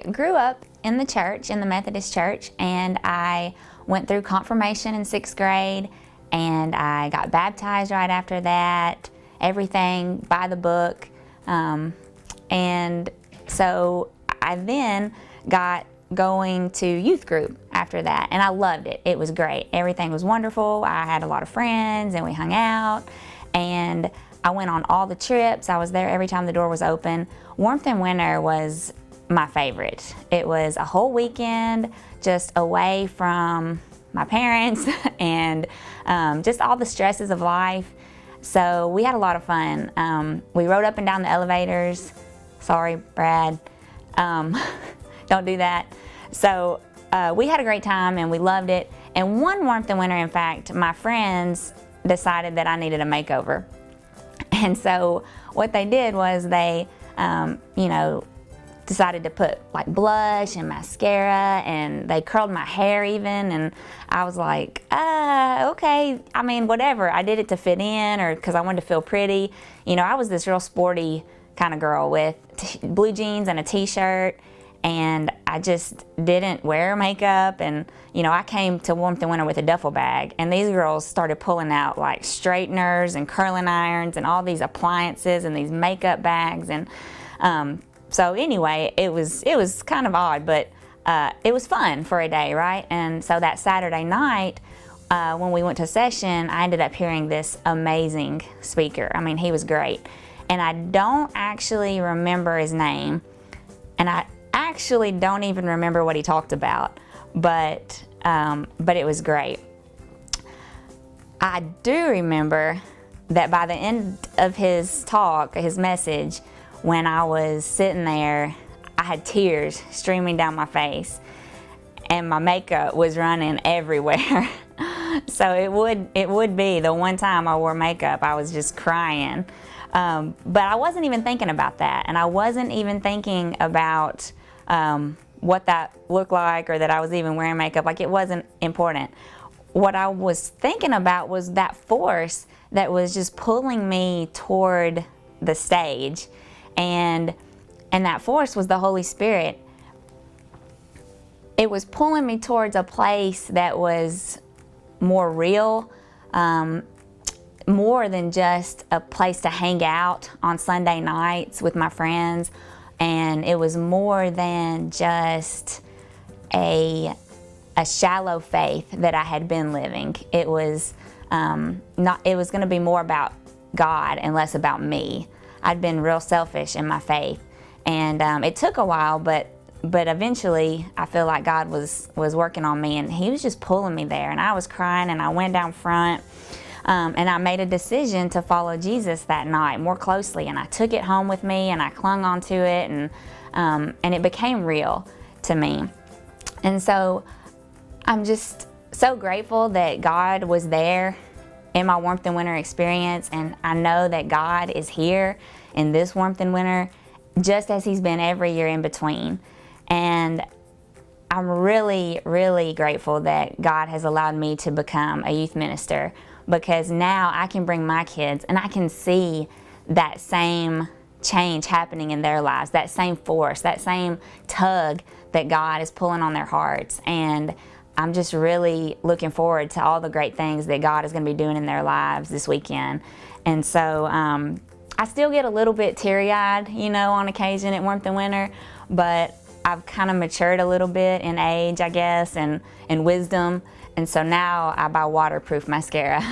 I grew up in the church, in the Methodist church, and I went through confirmation in 6th grade, and I got baptized right after that, everything by the book. And so I then got going to youth group after that, and I loved it. It was great. Everything was wonderful. I had a lot of friends, and we hung out, and I went on all the trips. I was there every time the door was open. Warmth and Winter was my favorite. It was a whole weekend just away from my parents and just all the stresses of life. So we had a lot of fun. We rode up and down the elevators. Sorry, Brad. Don't do that. So we had a great time and we loved it. And one Warmth and Winter, in fact, my friends decided that I needed a makeover. And so what they did was they, decided to put like blush and mascara, and they curled my hair even, and I was like, okay, I mean, whatever. I did it to fit in, or because I wanted to feel pretty. I was this real sporty kind of girl with blue jeans and a t-shirt, and I just didn't wear makeup. And I came to Warmth and Winter with a duffel bag, and these girls started pulling out like straighteners and curling irons and all these appliances and these makeup bags. And so anyway, it was kind of odd, but it was fun for a day, right? And so that Saturday night, when we went to session, I ended up hearing this amazing speaker. I mean, he was great. And I don't actually remember his name, and I actually don't even remember what he talked about, but it was great. I do remember that by the end of his talk, his message, when I was sitting there, I had tears streaming down my face, and my makeup was running everywhere. So it would be the one time I wore makeup, I was just crying. But I wasn't even thinking about that, and I wasn't even thinking about what that looked like, or that I was even wearing makeup. Like, it wasn't important. What I was thinking about was that force that was just pulling me toward the stage, and that force was the Holy Spirit. It was pulling me towards a place that was more real, more than just a place to hang out on Sunday nights with my friends. And it was more than just a shallow faith that I had been living. It was it was going to be more about God and less about me. I'd been real selfish in my faith, and it took a while, but eventually I feel like God was working on me, and He was just pulling me there. And I was crying, and I went down front, and I made a decision to follow Jesus that night more closely, and I took it home with me, and I clung onto it, and it became real to me. And so I'm just so grateful that God was there in my Warmth and Winter experience, and I know that God is here in this Warmth and Winter just as He's been every year in between. And I'm really, really grateful that God has allowed me to become a youth minister, because now I can bring my kids and I can see that same change happening in their lives, that same force, that same tug that God is pulling on their hearts. And I'm just really looking forward to all the great things that God is going to be doing in their lives this weekend. And so I still get a little bit teary-eyed, on occasion at Warmth and Winter, but I've kind of matured a little bit in age, I guess, and wisdom. And so now I buy waterproof mascara.